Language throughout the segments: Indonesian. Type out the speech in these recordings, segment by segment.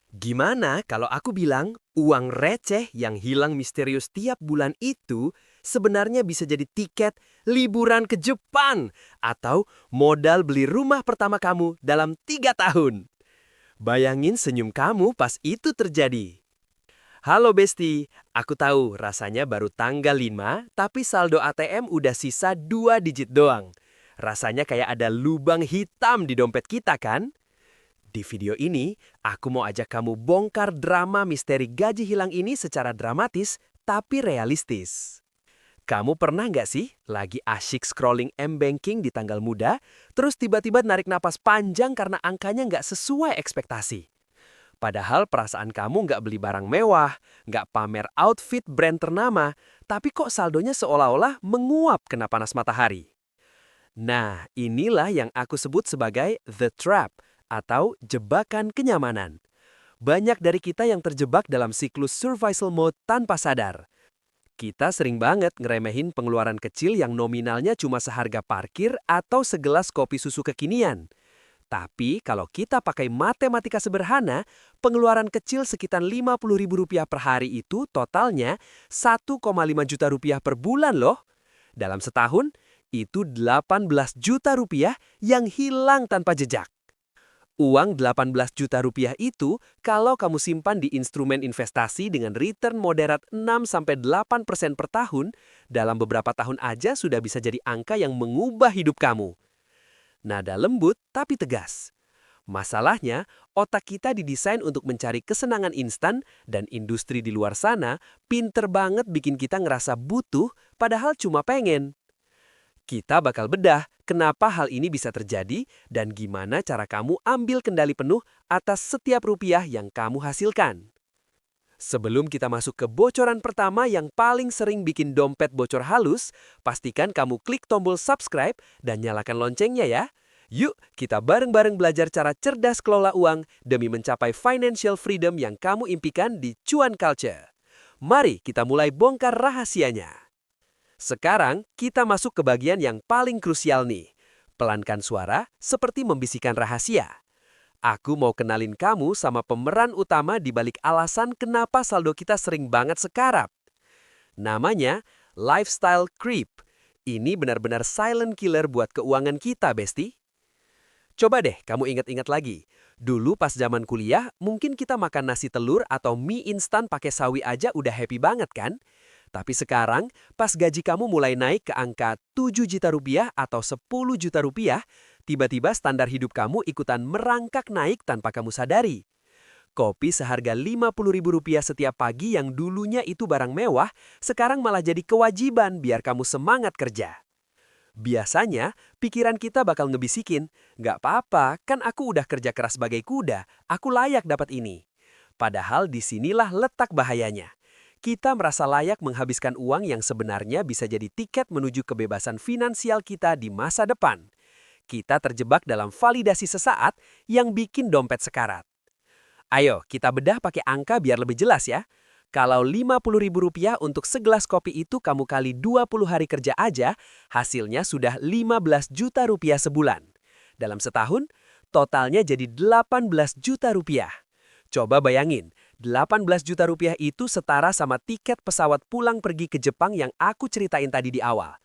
Gimana kalau aku bilang uang receh yang hilang misterius tiap bulan itu sebenarnya bisa jadi tiket liburan ke Jepang atau modal beli rumah pertama kamu dalam 3 tahun? Bayangin senyum kamu pas itu terjadi. Halo Besti, aku tahu rasanya baru tanggal 5, tapi saldo ATM udah sisa 2 digit doang. Rasanya kayak ada lubang hitam di dompet kita kan? Di video ini, aku mau ajak kamu bongkar drama misteri gaji hilang ini secara dramatis tapi realistis. Kamu pernah nggak sih lagi asyik scrolling M-Banking di tanggal muda, terus tiba-tiba narik napas panjang karena angkanya nggak sesuai ekspektasi? Padahal perasaan kamu nggak beli barang mewah, nggak pamer outfit brand ternama, tapi kok saldonya seolah-olah menguap kena panas matahari. Nah, inilah yang aku sebut sebagai the trap atau jebakan kenyamanan. Banyak dari kita yang terjebak dalam siklus survival mode tanpa sadar. Kita sering banget ngeremehin pengeluaran kecil yang nominalnya cuma seharga parkir atau segelas kopi susu kekinian. Tapi kalau kita pakai matematika sederhana, pengeluaran kecil sekitar Rp50.000 per hari itu totalnya 1,5 juta rupiah per bulan loh. Dalam setahun, itu 18 juta rupiah yang hilang tanpa jejak. Uang 18 juta rupiah itu kalau kamu simpan di instrumen investasi dengan return moderat 6-8% per tahun, dalam beberapa tahun aja sudah bisa jadi angka yang mengubah hidup kamu. Nada lembut tapi tegas. Masalahnya, otak kita didesain untuk mencari kesenangan instan dan industri di luar sana pinter banget bikin kita ngerasa butuh padahal cuma pengen. Kita bakal bedah kenapa hal ini bisa terjadi dan gimana cara kamu ambil kendali penuh atas setiap rupiah yang kamu hasilkan. Sebelum kita masuk ke bocoran pertama yang paling sering bikin dompet bocor halus, pastikan kamu klik tombol subscribe dan nyalakan loncengnya ya. Yuk, kita bareng-bareng belajar cara cerdas kelola uang demi mencapai financial freedom yang kamu impikan di Cuan Culture. Mari kita mulai bongkar rahasianya. Sekarang kita masuk ke bagian yang paling krusial nih. Pelankan suara seperti membisikkan rahasia. Aku mau kenalin kamu sama pemeran utama di balik alasan kenapa saldo kita sering banget sekarat. Namanya lifestyle creep. Ini benar-benar silent killer buat keuangan kita, Besti. Coba deh kamu ingat-ingat lagi. Dulu pas zaman kuliah, mungkin kita makan nasi telur atau mie instan pakai sawi aja udah happy banget kan? Tapi sekarang, pas gaji kamu mulai naik ke angka 7 juta rupiah atau 10 juta rupiah, tiba-tiba standar hidup kamu ikutan merangkak naik tanpa kamu sadari. Kopi seharga Rp50.000 setiap pagi yang dulunya itu barang mewah, sekarang malah jadi kewajiban biar kamu semangat kerja. Biasanya, pikiran kita bakal ngebisikin, "Nggak apa-apa, kan aku udah kerja keras sebagai kuda, aku layak dapat ini." Padahal disinilah letak bahayanya. Kita merasa layak menghabiskan uang yang sebenarnya bisa jadi tiket menuju kebebasan finansial kita di masa depan. Kita terjebak dalam validasi sesaat yang bikin dompet sekarat. Ayo, kita bedah pakai angka biar lebih jelas ya. Kalau Rp50.000 untuk segelas kopi itu kamu kali 20 hari kerja aja, hasilnya sudah 15 juta rupiah sebulan. Dalam setahun, totalnya jadi 18 juta rupiah. Coba bayangin, 18 juta rupiah itu setara sama tiket pesawat pulang pergi ke Jepang yang aku ceritain tadi di awal.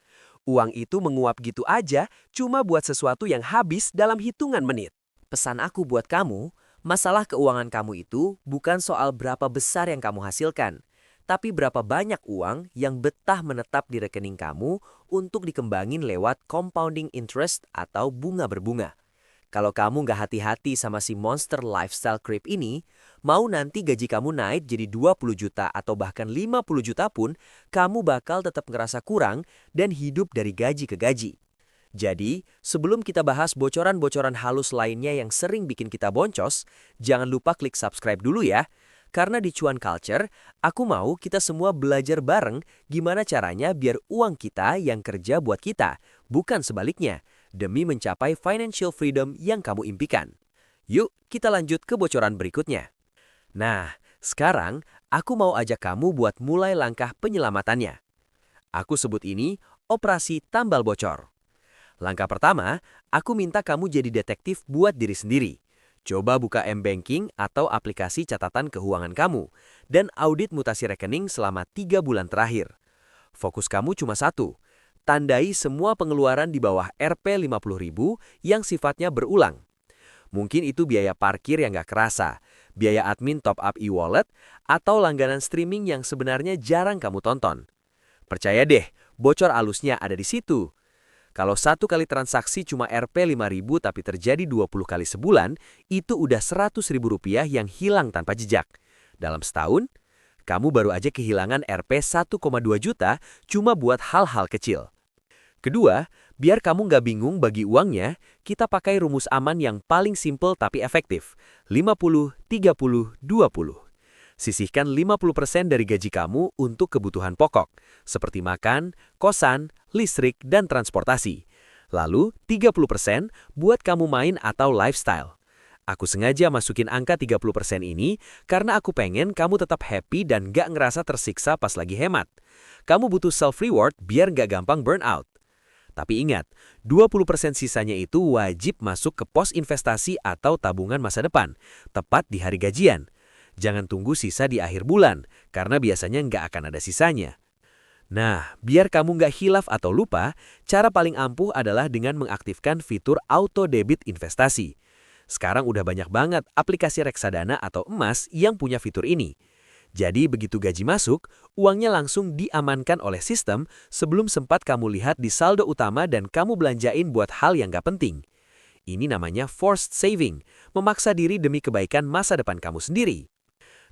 Uang itu menguap gitu aja cuma buat sesuatu yang habis dalam hitungan menit. Pesan aku buat kamu, masalah keuangan kamu itu bukan soal berapa besar yang kamu hasilkan, tapi berapa banyak uang yang betah menetap di rekening kamu untuk dikembangin lewat compounding interest atau bunga berbunga. Kalau kamu nggak hati-hati sama si monster lifestyle creep ini, mau nanti gaji kamu naik jadi 20 juta atau bahkan 50 juta pun, kamu bakal tetap ngerasa kurang dan hidup dari gaji ke gaji. Jadi, sebelum kita bahas bocoran-bocoran halus lainnya yang sering bikin kita boncos, jangan lupa klik subscribe dulu ya. Karena di Cuan Culture, aku mau kita semua belajar bareng gimana caranya biar uang kita yang kerja buat kita, bukan sebaliknya, demi mencapai financial freedom yang kamu impikan. Yuk, kita lanjut ke bocoran berikutnya. Nah, sekarang aku mau ajak kamu buat mulai langkah penyelamatannya. Aku sebut ini operasi tambal bocor. Langkah pertama, aku minta kamu jadi detektif buat diri sendiri. Coba buka M-Banking atau aplikasi catatan keuangan kamu, dan audit mutasi rekening selama 3 bulan terakhir. Fokus kamu cuma satu, tandai semua pengeluaran di bawah Rp 50.000 yang sifatnya berulang. Mungkin itu biaya parkir yang nggak kerasa, biaya admin top-up e-wallet, atau langganan streaming yang sebenarnya jarang kamu tonton. Percaya deh, bocor alusnya ada di situ. Kalau satu kali transaksi cuma Rp 5.000 tapi terjadi 20 kali sebulan, itu udah Rp100.000 yang hilang tanpa jejak. Dalam setahun, kamu baru aja kehilangan Rp 1,2 juta cuma buat hal-hal kecil. Kedua, biar kamu nggak bingung bagi uangnya, kita pakai rumus aman yang paling simple tapi efektif. 50-30-20. Sisihkan 50% dari gaji kamu untuk kebutuhan pokok, seperti makan, kosan, listrik, dan transportasi. Lalu, 30% buat kamu main atau lifestyle. Aku sengaja masukin angka 30% ini karena aku pengen kamu tetap happy dan nggak ngerasa tersiksa pas lagi hemat. Kamu butuh self-reward biar nggak gampang burnout. Tapi ingat, 20% sisanya itu wajib masuk ke pos investasi atau tabungan masa depan, tepat di hari gajian. Jangan tunggu sisa di akhir bulan, karena biasanya nggak akan ada sisanya. Nah, biar kamu nggak hilaf atau lupa, cara paling ampuh adalah dengan mengaktifkan fitur auto debit investasi. Sekarang udah banyak banget aplikasi reksadana atau emas yang punya fitur ini. Jadi begitu gaji masuk, uangnya langsung diamankan oleh sistem sebelum sempat kamu lihat di saldo utama dan kamu belanjain buat hal yang gak penting. Ini namanya forced saving, memaksa diri demi kebaikan masa depan kamu sendiri.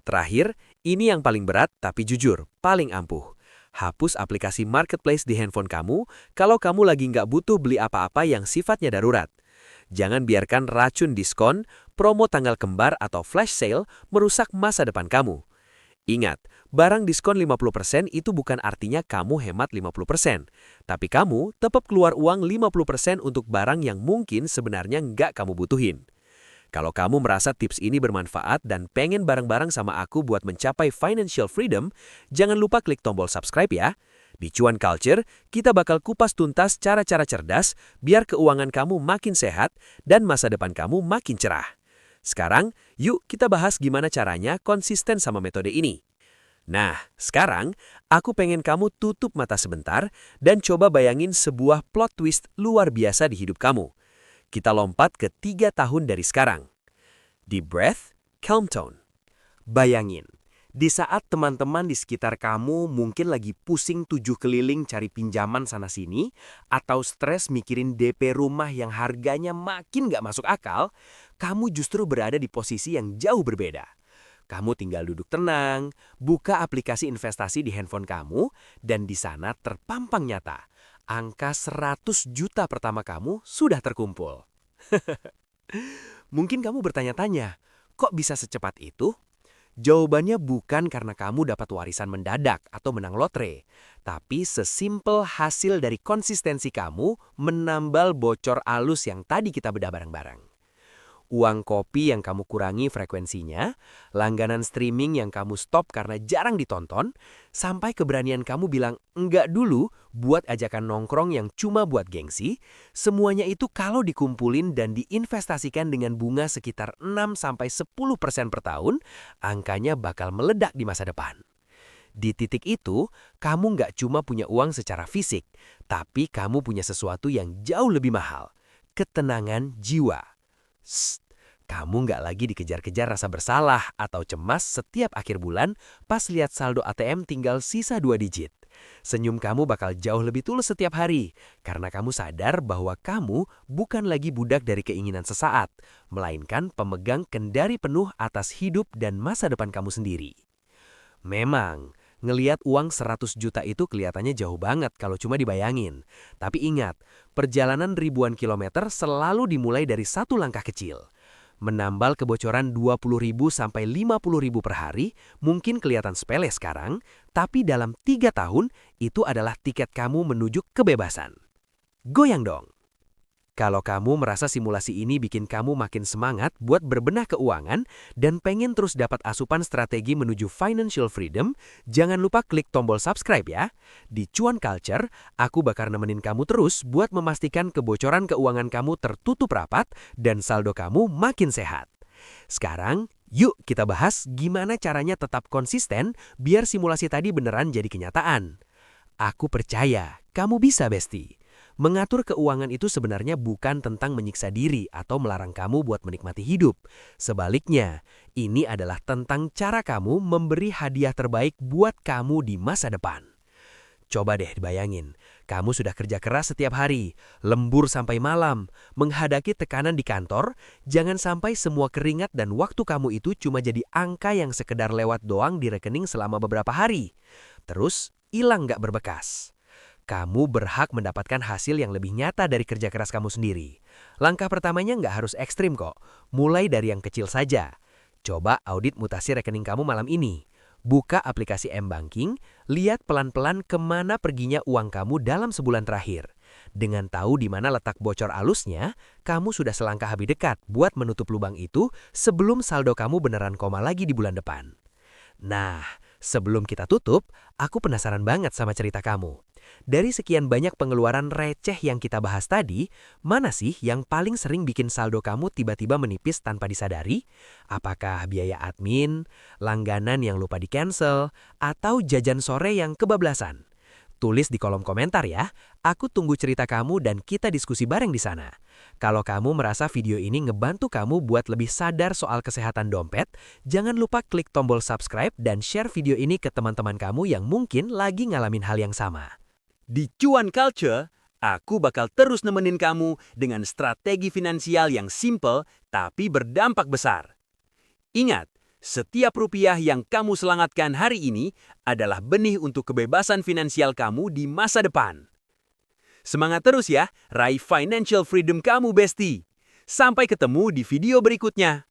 Terakhir, ini yang paling berat tapi jujur, paling ampuh. Hapus aplikasi marketplace di handphone kamu kalau kamu lagi nggak butuh beli apa-apa yang sifatnya darurat. Jangan biarkan racun diskon, promo tanggal kembar atau flash sale merusak masa depan kamu. Ingat, barang diskon 50% itu bukan artinya kamu hemat 50%. Tapi kamu tetap keluar uang 50% untuk barang yang mungkin sebenarnya nggak kamu butuhin. Kalau kamu merasa tips ini bermanfaat dan pengen bareng-bareng sama aku buat mencapai financial freedom, jangan lupa klik tombol subscribe ya. Di Cuan Culture, kita bakal kupas tuntas cara-cara cerdas biar keuangan kamu makin sehat dan masa depan kamu makin cerah. Sekarang, yuk kita bahas gimana caranya konsisten sama metode ini. Nah, sekarang aku pengen kamu tutup mata sebentar dan coba bayangin sebuah plot twist luar biasa di hidup kamu. Kita lompat ke 3 tahun dari sekarang. Deep breath, calm tone. Bayangin, di saat teman-teman di sekitar kamu mungkin lagi pusing 7 keliling cari pinjaman sana-sini, atau stres mikirin DP rumah yang harganya makin gak masuk akal, kamu justru berada di posisi yang jauh berbeda. Kamu tinggal duduk tenang, buka aplikasi investasi di handphone kamu, dan di sana terpampang nyata. Angka 100 juta pertama kamu sudah terkumpul. Mungkin kamu bertanya-tanya, kok bisa secepat itu? Jawabannya bukan karena kamu dapat warisan mendadak atau menang lotre, tapi sesimpel hasil dari konsistensi kamu menambal bocor alus yang tadi kita bedah bareng-bareng. Uang kopi yang kamu kurangi frekuensinya, langganan streaming yang kamu stop karena jarang ditonton, sampai keberanian kamu bilang enggak dulu buat ajakan nongkrong yang cuma buat gengsi, semuanya itu kalau dikumpulin dan diinvestasikan dengan bunga sekitar 6-10% per tahun, angkanya bakal meledak di masa depan. Di titik itu, kamu nggak cuma punya uang secara fisik, tapi kamu punya sesuatu yang jauh lebih mahal, ketenangan jiwa. Kamu nggak lagi dikejar-kejar rasa bersalah atau cemas setiap akhir bulan pas lihat saldo ATM tinggal sisa 2 digit. Senyum kamu bakal jauh lebih tulus setiap hari karena kamu sadar bahwa kamu bukan lagi budak dari keinginan sesaat, melainkan pemegang kendali penuh atas hidup dan masa depan kamu sendiri. Memang, ngeliat uang 100 juta itu kelihatannya jauh banget kalau cuma dibayangin. Tapi ingat, perjalanan ribuan kilometer selalu dimulai dari satu langkah kecil. Menambal kebocoran 20.000 sampai 50.000 per hari mungkin kelihatan sepele sekarang, tapi dalam 3 tahun itu adalah tiket kamu menuju kebebasan. Goyang dong! Kalau kamu merasa simulasi ini bikin kamu makin semangat buat berbenah keuangan dan pengen terus dapat asupan strategi menuju financial freedom, jangan lupa klik tombol subscribe ya. Di Cuan Culture, aku bakal nemenin kamu terus buat memastikan kebocoran keuangan kamu tertutup rapat dan saldo kamu makin sehat. Sekarang, yuk kita bahas gimana caranya tetap konsisten biar simulasi tadi beneran jadi kenyataan. Aku percaya kamu bisa, Besti. Mengatur keuangan itu sebenarnya bukan tentang menyiksa diri atau melarang kamu buat menikmati hidup. Sebaliknya, ini adalah tentang cara kamu memberi hadiah terbaik buat kamu di masa depan. Coba deh bayangin, kamu sudah kerja keras setiap hari, lembur sampai malam, menghadapi tekanan di kantor, jangan sampai semua keringat dan waktu kamu itu cuma jadi angka yang sekedar lewat doang di rekening selama beberapa hari. Terus, hilang nggak berbekas. Kamu berhak mendapatkan hasil yang lebih nyata dari kerja keras kamu sendiri. Langkah pertamanya nggak harus ekstrim kok, mulai dari yang kecil saja. Coba audit mutasi rekening kamu malam ini. Buka aplikasi M-Banking, lihat pelan-pelan kemana perginya uang kamu dalam sebulan terakhir. Dengan tahu di mana letak bocor alusnya, kamu sudah selangkah lebih dekat buat menutup lubang itu sebelum saldo kamu beneran koma lagi di bulan depan. Nah, sebelum kita tutup, aku penasaran banget sama cerita kamu. Dari sekian banyak pengeluaran receh yang kita bahas tadi, mana sih yang paling sering bikin saldo kamu tiba-tiba menipis tanpa disadari? Apakah biaya admin, langganan yang lupa di-cancel, atau jajan sore yang kebablasan? Tulis di kolom komentar ya. Aku tunggu cerita kamu dan kita diskusi bareng di sana. Kalau kamu merasa video ini ngebantu kamu buat lebih sadar soal kesehatan dompet, jangan lupa klik tombol subscribe dan share video ini ke teman-teman kamu yang mungkin lagi ngalamin hal yang sama. Di Cuan Culture, aku bakal terus nemenin kamu dengan strategi finansial yang simple tapi berdampak besar. Ingat, setiap rupiah yang kamu selangatkan hari ini adalah benih untuk kebebasan finansial kamu di masa depan. Semangat terus ya, raih financial freedom kamu, Besti. Sampai ketemu di video berikutnya.